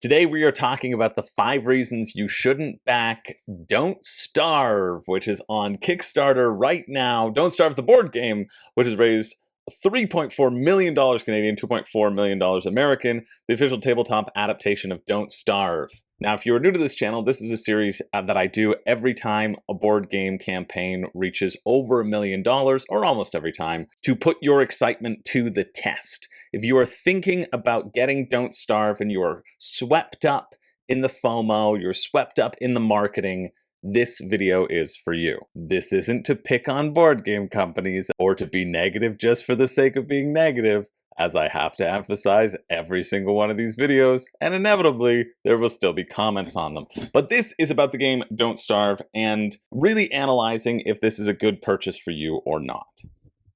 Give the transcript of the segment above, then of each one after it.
Today we are talking about the 5 reasons you shouldn't back Don't Starve, which is on Kickstarter right now. Don't Starve the board game, which has raised $3.4 million Canadian, $2.4 million American, the official tabletop adaptation of Don't Starve. Now, if you are new to this channel, this is a series that I do every time a board game campaign reaches over $1 million, or almost every time, to put your excitement to the test. If you are thinking about getting Don't Starve and you are swept up in the FOMO, you're swept up in the marketing, this video is for you. This isn't to pick on board game companies or to be negative just for the sake of being negative, as I have to emphasize every single one of these videos, and inevitably there will still be comments on them. But this is about the game Don't Starve and really analyzing if this is a good purchase for you or not.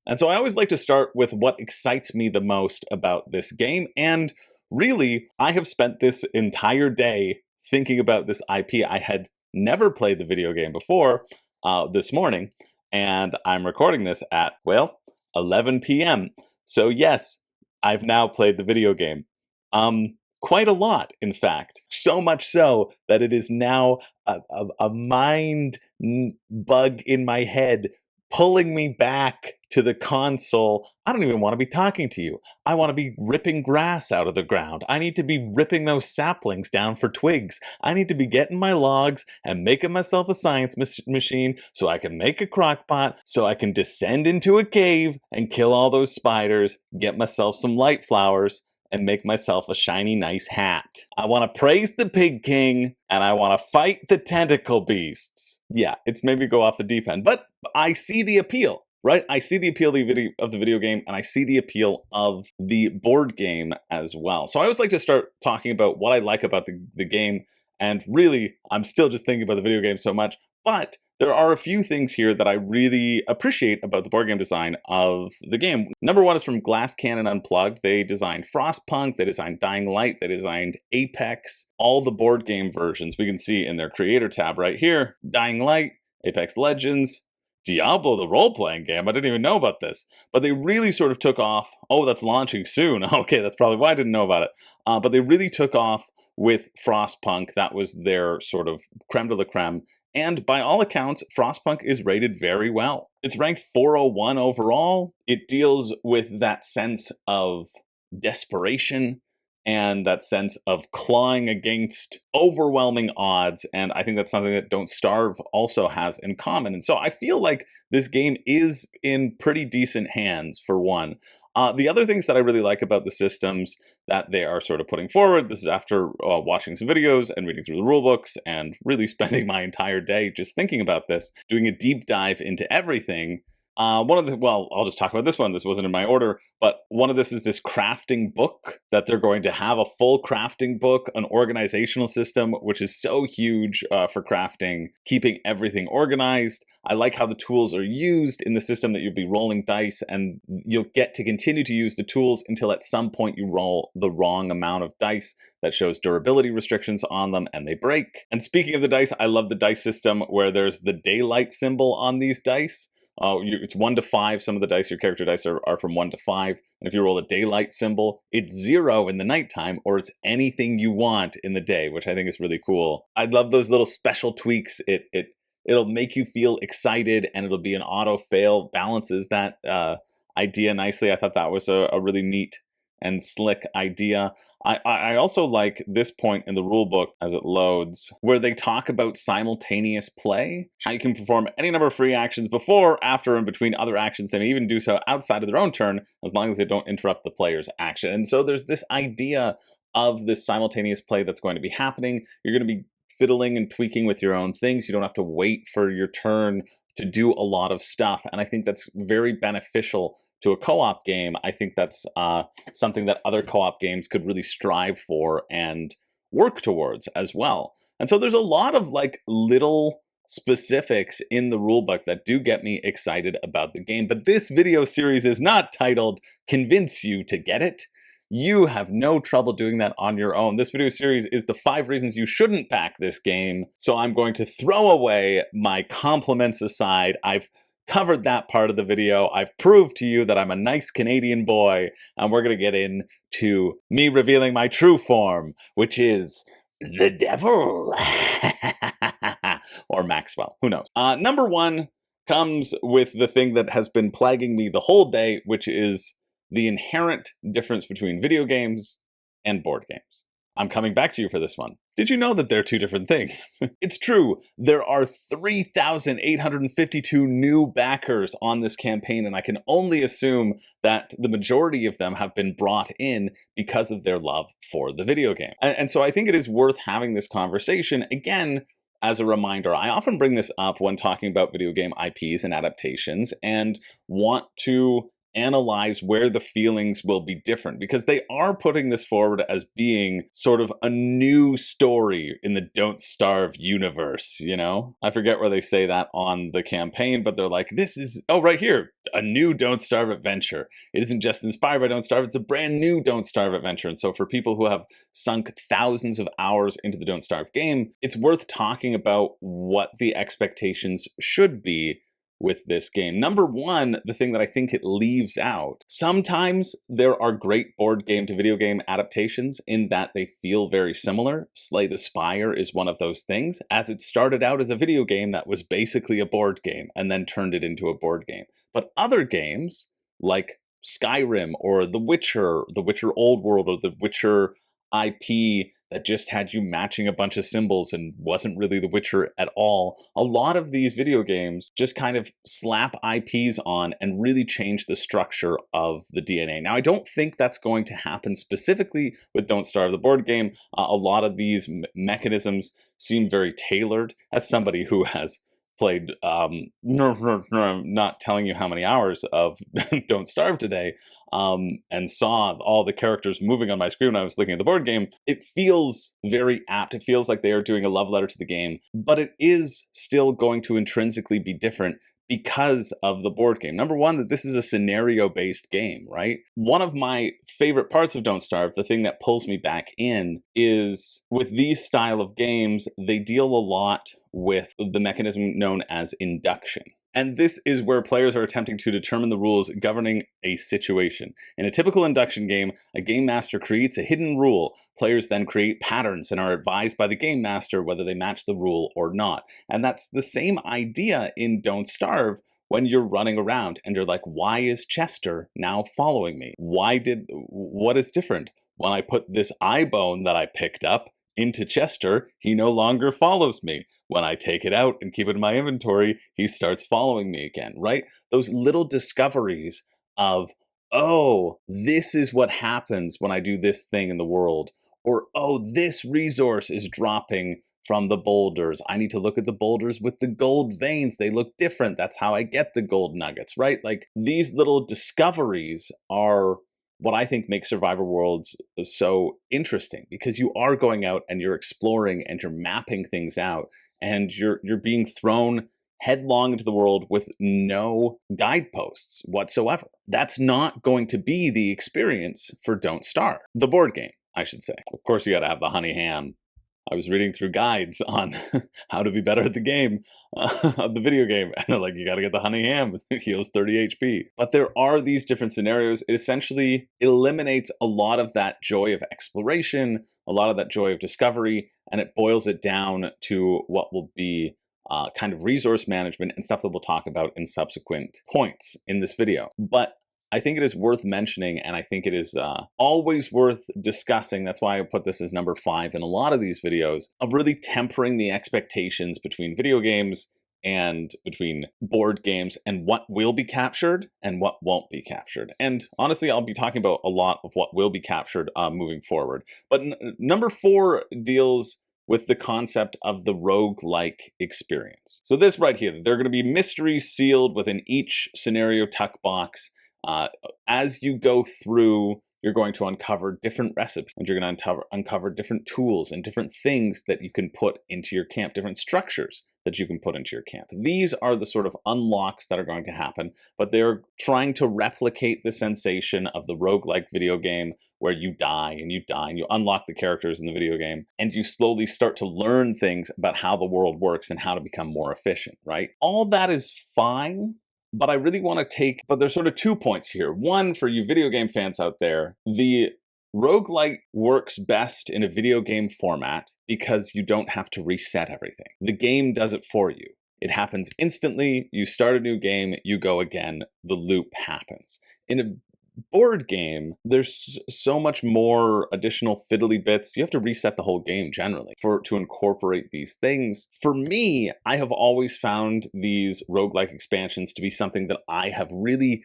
And so I always like to start with what excites me the most about this game, and really, I have spent this entire day thinking about this IP. I had never played the video game before this morning, and I'm recording this at, well, 11 p.m. So yes, I've now played the video game. Quite a lot, in fact. So much so that it is now a mind bug in my head pulling me back to the console. I don't even want to be talking to you. I want to be ripping grass out of the ground. I need to be ripping those saplings down for twigs. I need to be getting my logs and making myself a science machine so I can make a crock pot, so I can descend into a cave and kill all those spiders, get myself some light flowers, and make myself a shiny, nice hat. I want to praise the Pig King, and I want to fight the tentacle beasts. Yeah, it's maybe go off the deep end, but I see the appeal, right? I see the appeal of the video game, and I see the appeal of the board game as well. So I always like to start talking about what I like about the game, and really, I'm still just thinking about the video game so much, but there are a few things here that I really appreciate about the board game design of the game. Number one is from Glass Cannon Unplugged. They designed Frostpunk, they designed Dying Light, they designed Apex, all the board game versions we can see in their creator tab right here. Dying Light, Apex Legends, Diablo, the role-playing game. I didn't even know about this. But they really sort of took off. Oh, that's launching soon. Okay, that's probably why I didn't know about it. But they really took off with Frostpunk. That was their sort of creme de la creme. And by all accounts, Frostpunk is rated very well. It's ranked 401 overall. It deals with that sense of desperation and that sense of clawing against overwhelming odds. And I think that's something that Don't Starve also has in common. And so I feel like this game is in pretty decent hands, for one. The other things that I really like about the systems that they are sort of putting forward, this is after watching some videos and reading through the rule books and really spending my entire day just thinking about this, doing a deep dive into everything. I'll just talk about this one. This wasn't in my order, but one of this is this crafting book, that they're going to have a full crafting book, an organizational system, which is so huge for crafting, keeping everything organized. I like how the tools are used in the system, that you'll be rolling dice and you'll get to continue to use the tools until at some point you roll the wrong amount of dice that shows durability restrictions on them and they break. And speaking of the dice, I love the dice system where there's the daylight symbol on these dice. It's 1 to 5. Some of the dice, your character dice, are from 1 to 5. And if you roll a daylight symbol, it's 0 in the nighttime, or it's anything you want in the day, which I think is really cool. I love those little special tweaks. It'll make you feel excited, and it'll be an auto fail, balances that idea nicely. I thought that was a really neat and slick idea. I also like this point in the rulebook as it loads, where they talk about simultaneous play, how you can perform any number of free actions before, after, and between other actions. They may even do so outside of their own turn, as long as they don't interrupt the player's action. And so there's this idea of this simultaneous play that's going to be happening. You're going to be fiddling and tweaking with your own things. You don't have to wait for your turn to do a lot of stuff. And I think that's very beneficial to a co-op game. I think that's something that other co-op games could really strive for and work towards as well. And so there's a lot of like little specifics in the rulebook that do get me excited about the game. But this video series is not titled Convince You to Get It. You have no trouble doing that on your own. This video series is the 5 reasons you shouldn't back this game. So I'm going to throw away my compliments aside. I've covered that part of the video. I've proved to you that I'm a nice Canadian boy, and we're going to get into me revealing my true form, which is the devil. Or Maxwell, who knows? Number one comes with the thing that has been plaguing me the whole day, which is the inherent difference between video games and board games. I'm coming back to you for this one. Did you know that they're two different things? It's true. There are 3,852 new backers on this campaign, and I can only assume that the majority of them have been brought in because of their love for the video game. And so I think it is worth having this conversation. Again, as a reminder, I often bring this up when talking about video game IPs and adaptations and want to analyze where the feelings will be different, because they are putting this forward as being sort of a new story in the Don't Starve universe, you know? I forget where they say that on the campaign, but they're like, this is, oh, right here, a new Don't Starve adventure. It isn't just inspired by Don't Starve, it's a brand new Don't Starve adventure. And so for people who have sunk thousands of hours into the Don't Starve game, it's worth talking about what the expectations should be with this game. Number one, the thing that I think it leaves out, sometimes there are great board game to video game adaptations in that they feel very similar. Slay the Spire is one of those things, as it started out as a video game that was basically a board game and then turned it into a board game. But other games like Skyrim or The Witcher Old World, or The Witcher IP that just had you matching a bunch of symbols and wasn't really The Witcher at all. A lot of these video games just kind of slap IPs on and really change the structure of the DNA. Now, I don't think that's going to happen specifically with Don't Starve the board game. A lot of these mechanisms seem very tailored. As somebody who has played, not telling you how many hours of Don't Starve today, and saw all the characters moving on my screen when I was looking at the board game, it feels very apt. It feels like they are doing a love letter to the game, but it is still going to intrinsically be different because of the board game. Number one, that this is a scenario-based game, right? One of my favorite parts of Don't Starve, the thing that pulls me back in, is with these style of games, they deal a lot with the mechanism known as induction. And this is where players are attempting to determine the rules governing a situation. In a typical induction game, a game master creates a hidden rule. Players then create patterns and are advised by the game master whether they match the rule or not. And that's the same idea in Don't Starve when you're running around and you're like, why is Chester now following me? What is different? When I put this eye bone that I picked up into Chester, he no longer follows me. When I take it out and keep it in my inventory, he starts following me again, right? Those little discoveries of, oh, this is what happens when I do this thing in the world. Or, oh, this resource is dropping from the boulders. I need to look at the boulders with the gold veins. They look different. That's how I get the gold nuggets, right? Like, these little discoveries are what I think makes Survivor Worlds so interesting, because you are going out and you're exploring and you're mapping things out, and you're being thrown headlong into the world with no guideposts whatsoever. That's not going to be the experience for Don't Starve, the board game, I should say. Of course, you got to have the honey ham. I was reading through guides on how to be better at the game, of the video game, and they're like, you got to get the honey ham, it heals 30 HP. But there are these different scenarios. It essentially eliminates a lot of that joy of exploration, a lot of that joy of discovery, and it boils it down to what will be kind of resource management and stuff that we'll talk about in subsequent points in this video. But I think it is worth mentioning, and I think it is always worth discussing. That's why I put this as number 5 in a lot of these videos, of really tempering the expectations between video games and between board games, and what will be captured and what won't be captured. And honestly, I'll be talking about a lot of what will be captured moving forward. But number 4 deals with the concept of the roguelike experience. So this right here, there are going to be mysteries sealed within each scenario tuck box. As you go through, you're going to uncover different recipes, and you're going to uncover different tools and different things that you can put into your camp, different structures that you can put into your camp. These are the sort of unlocks that are going to happen, but they're trying to replicate the sensation of the roguelike video game, where you die and you die and you unlock the characters in the video game, and you slowly start to learn things about how the world works and how to become more efficient, right? All that is fine, But I really want to but there's sort of 2 points here. One, for you video game fans out there, the roguelike works best in a video game format because you don't have to reset everything. The game does it for you. It happens instantly. You start a new game, you go again, the loop happens. In a board game, there's so much more additional fiddly bits. You have to reset the whole game generally to incorporate these things. For me, I have always found these roguelike expansions to be something that I have really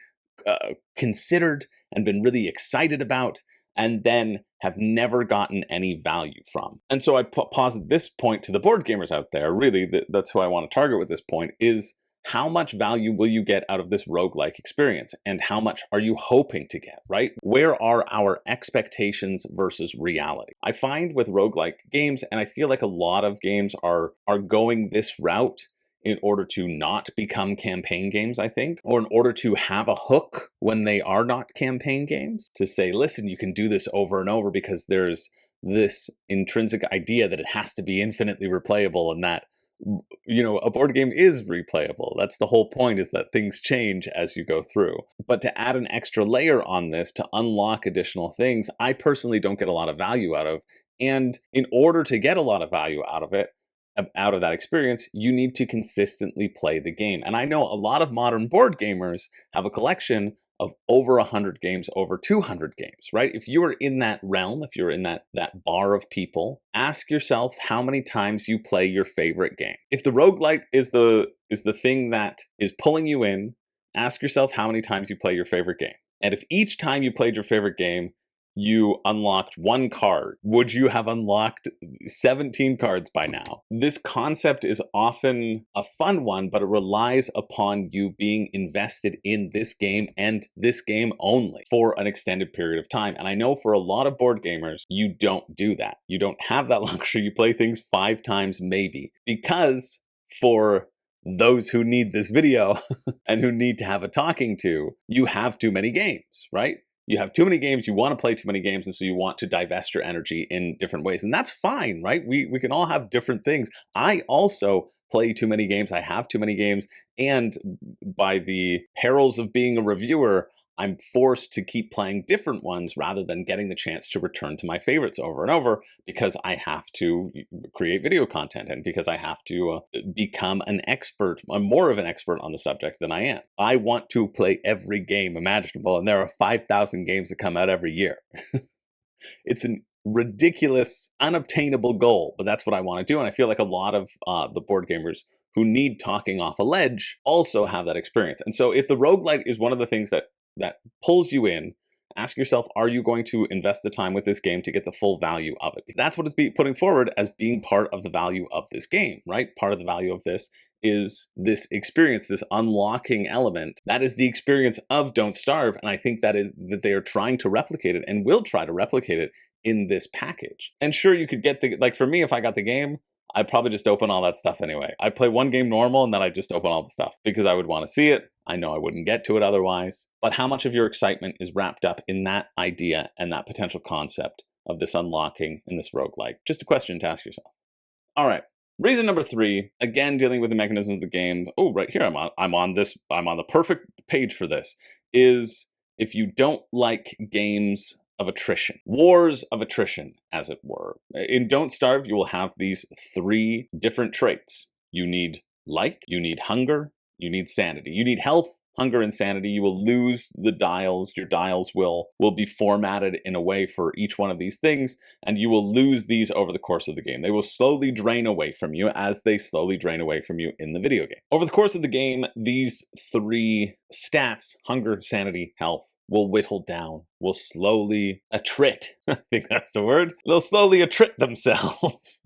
considered and been really excited about, and then have never gotten any value from. And so I posit this point to the board gamers out there, really, that's who I want to target with this point, is how much value will you get out of this roguelike experience? And how much are you hoping to get, right? Where are our expectations versus reality? I find with roguelike games, and I feel like a lot of games are going this route in order to not become campaign games, I think, or in order to have a hook when they are not campaign games, to say, listen, you can do this over and over because there's this intrinsic idea that it has to be infinitely replayable, and that, you know, a board game is replayable. That's the whole point, is that things change as you go through. But to add an extra layer on this to unlock additional things, I personally don't get a lot of value out of. And in order to get a lot of value out of that experience, you need to consistently play the game. And I know a lot of modern board gamers have a collection of over 100 games, over 200 games, right? If you are in that realm, if you're in that bar of people, ask yourself how many times you play your favorite game. If the roguelite is the thing that is pulling you in, ask yourself how many times you play your favorite game. And if each time you played your favorite game, you unlocked 1 card, would you have unlocked 17 cards by now? This concept is often a fun one, but it relies upon you being invested in this game and this game only for an extended period of time. And I know for a lot of board gamers, you don't do that. You don't have that luxury. You play things 5 times maybe, because for those who need this video and who need to have a talking to, you have too many games, right? You have too many games, you want to play too many games, and so you want to divest your energy in different ways. And that's fine, right? We can all have different things. I also play too many games, I have too many games, and by the perils of being a reviewer, I'm forced to keep playing different ones rather than getting the chance to return to my favorites over and over, because I have to create video content and because I have to become an expert, more of an expert on the subject than I am. I want to play every game imaginable, and there are 5,000 games that come out every year. It's an ridiculous, unobtainable goal, but that's what I want to do. And I feel like a lot of the board gamers who need talking off a ledge also have that experience. And so if the roguelite is one of the things that pulls you in, ask yourself, are you going to invest the time with this game to get the full value of it? Because that's what it's putting forward as being part of the value of this game, right? Part of the value of this is this experience, this unlocking element. That is the experience of Don't Starve, and I think that they are trying to replicate it and will try to replicate it in this package. And sure, you could get like for me, if I got the game, I'd probably just open all that stuff anyway. I'd play one game normal and then I'd just open all the stuff because I would want to see it. I know I wouldn't get to it otherwise. But how much of your excitement is wrapped up in that idea and that potential concept of this unlocking in this roguelike? Just a question to ask yourself. All right. Reason number 3, again, dealing with the mechanism of the game. Oh, right here, I'm on the perfect page for this, is if you don't like games of attrition, wars of attrition, as it were. In Don't Starve, you will have these 3 different traits. You need light, you need hunger, you need sanity. You need health, hunger, and sanity. You will lose the dials. Your dials will be formatted in a way for each one of these things, and you will lose these over the course of the game. They will slowly drain away from you as they slowly drain away from you in the video game. Over the course of the game, these 3 stats, hunger, sanity, health, will whittle down, will slowly attrit. I think that's the word. They'll slowly attrit themselves.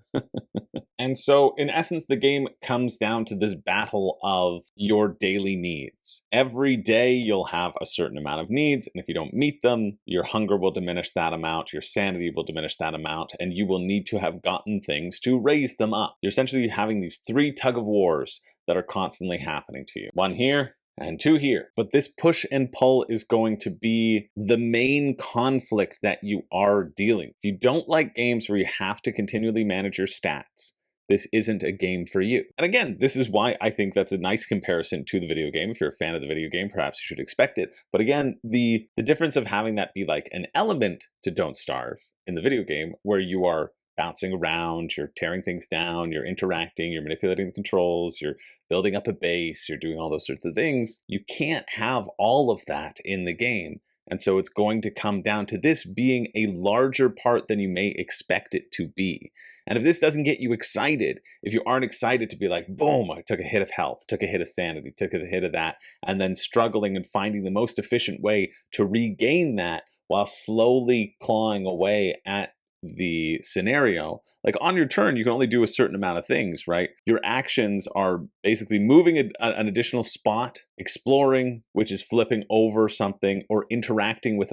And so, in essence, the game comes down to this battle of your daily needs. Every day, you'll have a certain amount of needs, and if you don't meet them, your hunger will diminish that amount, your sanity will diminish that amount, and you will need to have gotten things to raise them up. You're essentially having these 3 tug-of-wars that are constantly happening to you. 1 here, and 2 here. But this push and pull is going to be the main conflict that you are dealing. If you don't like games where you have to continually manage your stats, this isn't a game for you. And again, this is why I think that's a nice comparison to the video game. If you're a fan of the video game, perhaps you should expect it. But again, the difference of having that be like an element to Don't Starve in the video game, where you are bouncing around, you're tearing things down, you're interacting, you're manipulating the controls, you're building up a base, you're doing all those sorts of things. You can't have all of that in the game. And so it's going to come down to this being a larger part than you may expect it to be. And if this doesn't get you excited, if you aren't excited to be like, boom, I took a hit of health, took a hit of sanity, took a hit of that, and then struggling and finding the most efficient way to regain that while slowly clawing away at the scenario, like on your turn, you can only do a certain amount of things, right? Your actions are basically moving an additional spot, exploring, which is flipping over something, or interacting with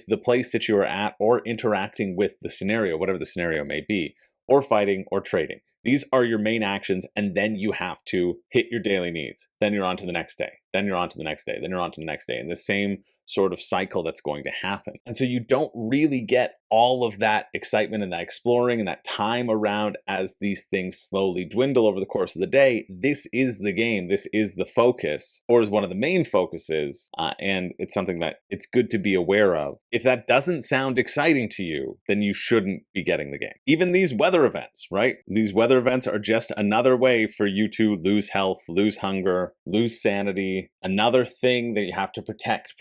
the place that you are at, or interacting with the scenario, whatever the scenario may be, or fighting or trading. These are your main actions, and then you have to hit your daily needs. Then you're on to the next day. Then you're on to the next day. Then you're on to the next day. And the same sort of cycle that's going to happen. And so you don't really get all of that excitement and that exploring and that time around as these things slowly dwindle over the course of the day. This is the game. This is the focus, or is one of the main focuses. And it's something that it's good to be aware of. If that doesn't sound exciting to you, then you shouldn't be getting the game. Even these weather events, right? These weather events are just another way for you to lose health, lose hunger, lose sanity, another thing that you have to protect,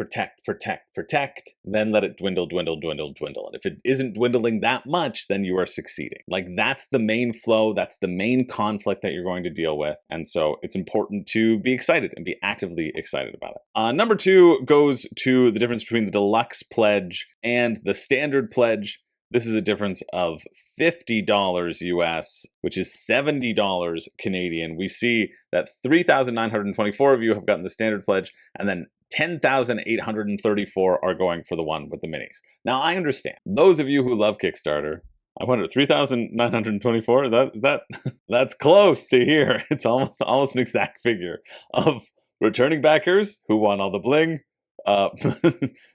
then let it dwindle. And if it isn't dwindling that much, then you are succeeding. Like, that's the main flow, that's the main conflict that you're going to deal with. And so it's important to be excited and be actively excited about it. Number 2 goes to the difference between the Deluxe pledge and the standard pledge. This is a difference of $50 US, which is $70 Canadian. We see that 3,924 of you have gotten the standard pledge, and then 10,834 are going for the one with the minis. Now, I understand. Those of you who love Kickstarter, I wonder, 3,924? That's close to here. It's almost an exact figure of returning backers who want all the bling,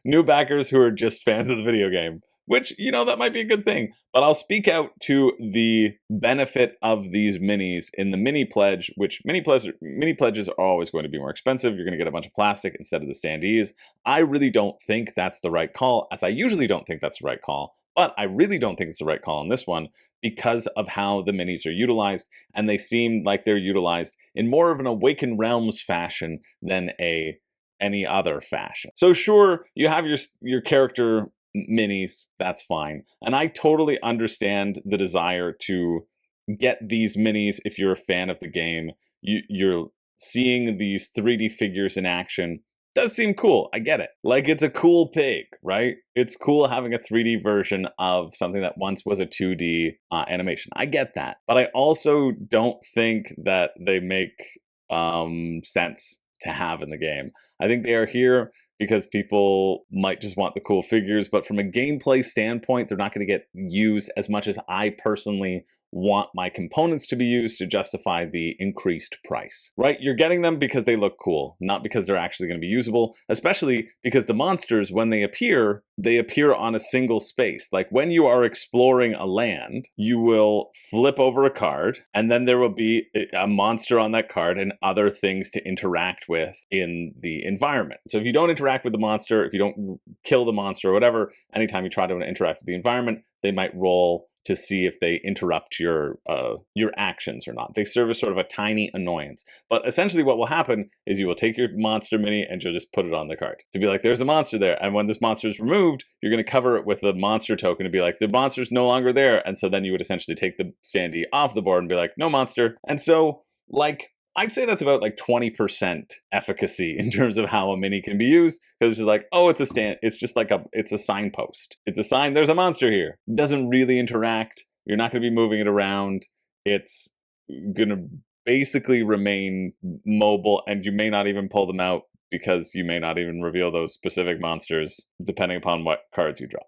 new backers who are just fans of the video game. Which, that might be a good thing. But I'll speak out to the benefit of these minis in the mini pledge, which mini pledges are always going to be more expensive. You're going to get a bunch of plastic instead of the standees. I really don't think that's the right call, as I usually don't think that's the right call. But I really don't think it's the right call on this one because of how the minis are utilized, and they seem like they're utilized in more of an Awakened Realms fashion than any other fashion. So sure, you have your character minis, that's fine. And I totally understand the desire to get these minis if you're a fan of the game. You're seeing these 3D figures in action. Does seem cool. I get it. Like, it's a cool pig, right? It's cool having a 3D version of something that once was a 2D animation. I get that. But I also don't think that they make sense to have in the game. I think they are here because people might just want the cool figures, but from a gameplay standpoint, they're not going to get used as much as I personally want my components to be used to justify the increased price, right? You're getting them because they look cool, not because they're actually going to be usable, especially because the monsters, when they appear on a single space. Like, when you are exploring a land, you will flip over a card, and then there will be a monster on that card and other things to interact with in the environment. So if you don't interact with the monster, if you don't kill the monster or whatever, anytime you try to interact with the environment, they might roll to see if they interrupt your actions or not. They serve as sort of a tiny annoyance. But essentially what will happen is you will take your monster mini and you'll just put it on the card to be like, there's a monster there. And when this monster is removed, you're going to cover it with the monster token to be like, the monster's no longer there. And so then you would essentially take the standee off the board and be like, no monster. And so, like, I'd say that's about like 20% efficacy in terms of how a mini can be used, because it's just like, oh, it's a stand. It's just like it's a signpost. It's a sign. There's a monster here. It doesn't really interact. You're not going to be moving it around. It's going to basically remain mobile, and you may not even pull them out because you may not even reveal those specific monsters depending upon what cards you draw.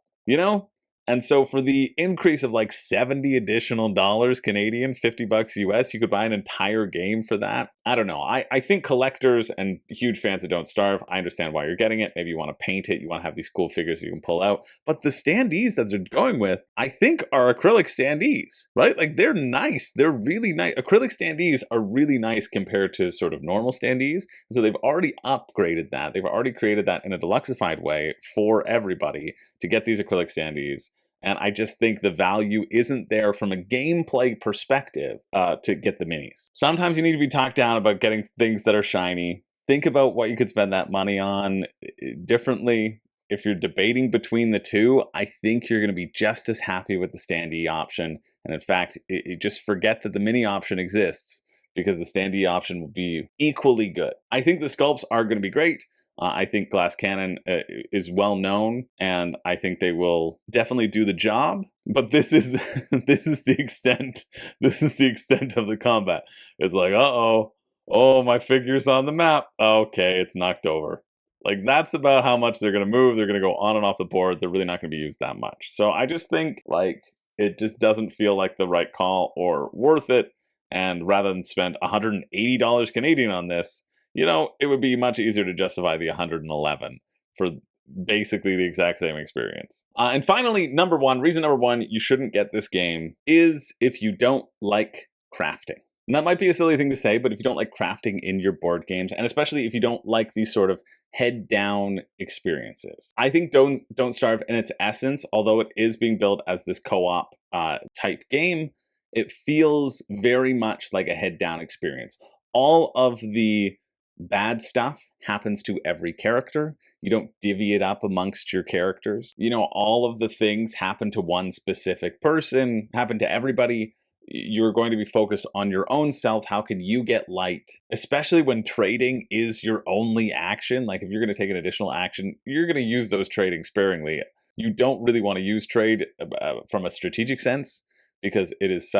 And so for the increase of like 70 additional dollars Canadian, 50 bucks US, you could buy an entire game for that. I don't know. I think collectors and huge fans of Don't Starve, I understand why you're getting it. Maybe you want to paint it, you want to have these cool figures you can pull out. But the standees that they're going with, I think are acrylic standees, right? Like they're nice. They're really nice. Acrylic standees are really nice compared to sort of normal standees. So they've already upgraded that. They've already created that in a deluxeified way for everybody to get these acrylic standees. And I just think the value isn't there from a gameplay perspective to get the minis. Sometimes you need to be talked down about getting things that are shiny. Think about what you could spend that money on differently. If you're debating between the two, I think you're going to be just as happy with the standee option. And in fact, just forget that the mini option exists, because the standee option will be equally good. I think the sculpts are going to be great. I think Glass Cannon is well known, and I think they will definitely do the job. But this is this is the extent. This is the extent of the combat. It's like, oh, my figure's on the map. Okay, it's knocked over. Like that's about how much they're going to move. They're going to go on and off the board. They're really not going to be used that much. So I just think like it just doesn't feel like the right call or worth it. And rather than spend $180 Canadian on this, you know, it would be much easier to justify the 111 for basically the exact same experience. And finally, reason number one, you shouldn't get this game is if you don't like crafting. And that might be a silly thing to say, but if you don't like crafting in your board games, and especially if you don't like these sort of head-down experiences, I think Don't Starve in its essence, although it is being built as this co-op type game, it feels very much like a head-down experience. All of the bad stuff happens to every character. You don't divvy it up amongst your characters. You know, all of the things happen to one specific person, happen to everybody. You're going to be focused on your own self. How can you get light? Especially when trading is your only action. Like if you're going to take an additional action, you're going to use those trading sparingly. You don't really want to use trade from a strategic sense, because it is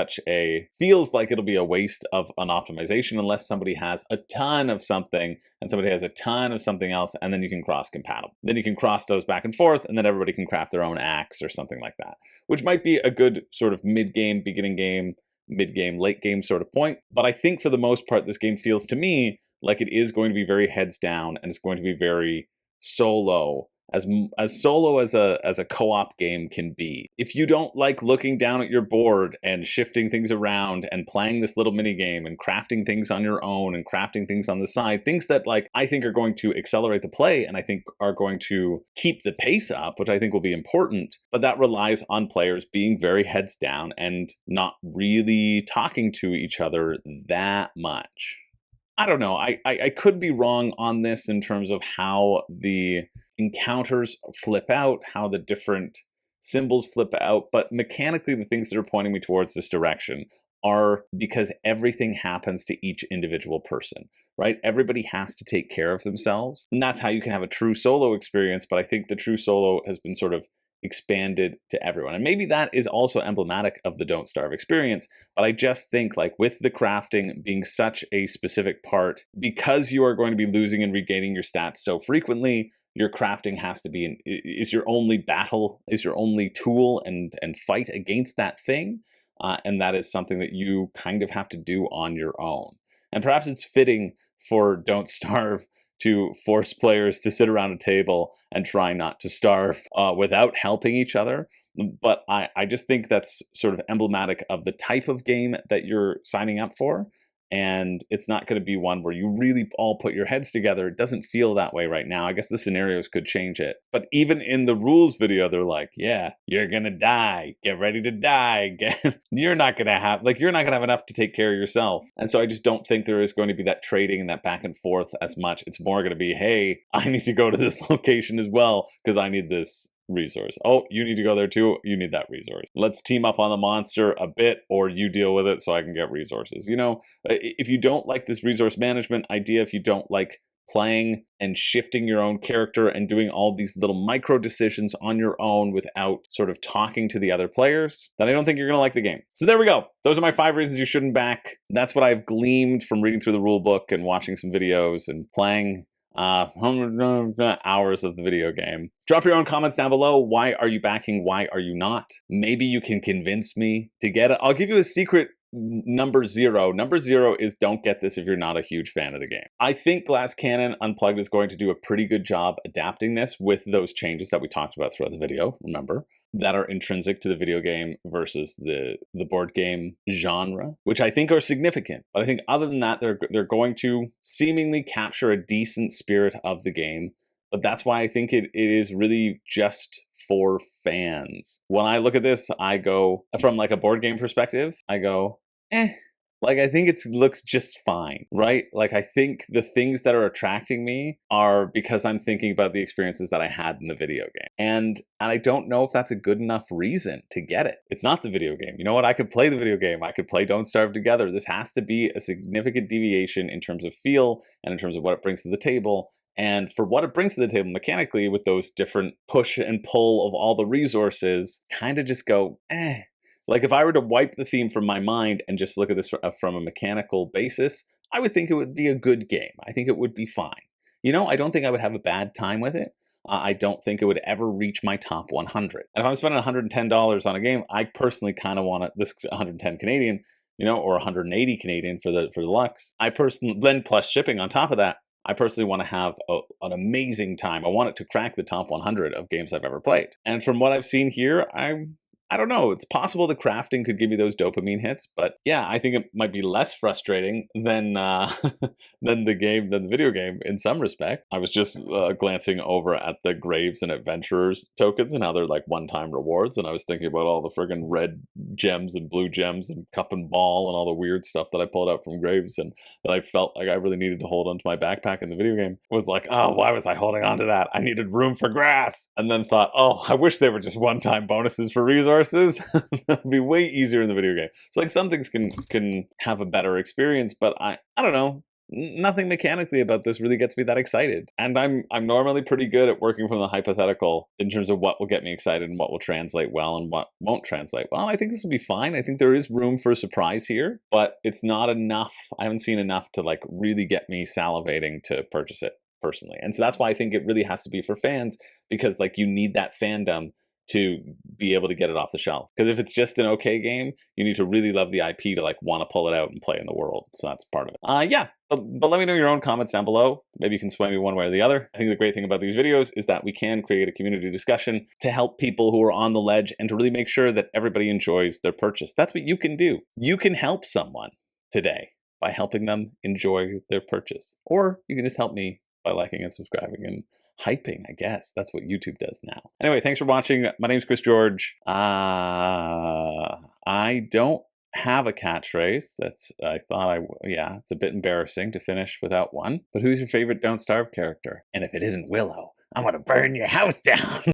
feels like it'll be a waste of an optimization unless somebody has a ton of something and somebody has a ton of something else, and then you can cross compatible. Then you can cross those back and forth, and then everybody can craft their own axe or something like that, which might be a good sort of mid-game, beginning game, mid-game, late game sort of point. But I think for the most part, this game feels to me like it is going to be very heads down, and it's going to be very solo, as solo as a co-op game can be. If you don't like looking down at your board and shifting things around and playing this little mini game and crafting things on your own and crafting things on the side, things that like I think are going to accelerate the play and I think are going to keep the pace up, which I think will be important, but that relies on players being very heads down and not really talking to each other that much. I don't know. I could be wrong on this in terms of how the encounters flip out, how the different symbols flip out, but mechanically the things that are pointing me towards this direction are because everything happens to each individual person, right? Everybody has to take care of themselves, and that's how you can have a true solo experience, but I think the true solo has been sort of expanded to everyone. And maybe that is also emblematic of the Don't Starve experience, but I just think like with the crafting being such a specific part, because you are going to be losing and regaining your stats so frequently, your crafting has to be is your only battle, is your only tool and fight against that thing. And that is something that you kind of have to do on your own. And perhaps it's fitting for Don't Starve to force players to sit around a table and try not to starve without helping each other. But I just think that's sort of emblematic of the type of game that you're signing up for. And it's not going to be one where you really all put your heads together. It doesn't feel that way right now. I guess the scenarios could change it. But even in the rules video, they're like, yeah, you're going to die. Get ready to die. You're not going to have enough to take care of yourself. And so I just don't think there is going to be that trading and that back and forth as much. It's more going to be, hey, I need to go to this location as well because I need this resource. Oh, you need to go there too. You need that resource. Let's team up on the monster a bit, or you deal with it so I can get resources. You know, if you don't like this resource management idea, if you don't like playing and shifting your own character and doing all these little micro decisions on your own without sort of talking to the other players, then I don't think you're going to like the game. So there we go. Those are my 5 reasons you shouldn't back. That's what I've gleaned from reading through the rule book and watching some videos and playing. Hours of the video game. Drop your own comments down below. Why are you backing? Why are you not? Maybe you can convince me to get it. I'll give you a secret number 0. Number 0 is don't get this if you're not a huge fan of the game. I think Glass Cannon Unplugged is going to do a pretty good job adapting this with those changes that we talked about throughout the video, remember, that are intrinsic to the video game versus the board game genre, which I think are significant. But I think other than that, they're going to seemingly capture a decent spirit of the game. But that's why I think it is really just for fans. When I look at this, I go, from like a board game perspective, I go, like, I think it looks just fine, right? Like, I think the things that are attracting me are because I'm thinking about the experiences that I had in the video game. And I don't know if that's a good enough reason to get it. It's not the video game. You know what? I could play the video game. I could play Don't Starve Together. This has to be a significant deviation in terms of feel and in terms of what it brings to the table. And for what it brings to the table mechanically with those different push and pull of all the resources, kind of just go, Like if I were to wipe the theme from my mind and just look at this from a mechanical basis, I would think it would be a good game. I think it would be fine. You know, I don't think I would have a bad time with it. I don't think it would ever reach my top 100. And if I'm spending $110 on a game, I personally kind of want it, this 110 Canadian, you know, or 180 Canadian for the Deluxe. I personally, then plus shipping on top of that, I personally want to have an amazing time. I want it to crack the top 100 of games I've ever played. And from what I've seen here, I don't know. It's possible the crafting could give me those dopamine hits, but yeah, I think it might be less frustrating than than the video game in some respect. I was just glancing over at the Graves and Adventurers tokens and how they're like one-time rewards, and I was thinking about all the friggin' red gems and blue gems and cup and ball and all the weird stuff that I pulled out from Graves, and that I felt like I really needed to hold onto my backpack in the video game. It was like, oh, why was I holding on to that? I needed room for grass, and then thought, oh, I wish they were just one-time bonuses for resources. That'd be way easier in the video game. So like some things can have a better experience, but I don't know. Nothing mechanically about this really gets me that excited. And I'm normally pretty good at working from the hypothetical in terms of what will get me excited and what will translate well and what won't translate well. And I think this will be fine. I think there is room for a surprise here, but it's not enough. I haven't seen enough to like really get me salivating to purchase it personally. And so that's why I think it really has to be for fans, because like you need that fandom to be able to get it off the shelf. Because if it's just an okay game, you need to really love the IP to like want to pull it out and play in the world. So that's part of it. Yeah, but let me know your own comments down below. Maybe you can sway me one way or the other. I think the great thing about these videos is that we can create a community discussion to help people who are on the ledge and to really make sure that everybody enjoys their purchase. That's what you can do. You can help someone today by helping them enjoy their purchase. Or you can just help me by liking and subscribing and hyping, I guess. That's what YouTube does now. Anyway, thanks for watching. My name's Chris George. I don't have a catchphrase. Yeah, it's a bit embarrassing to finish without one. But who's your favorite Don't Starve character? And if it isn't Willow, I'm gonna burn your house down.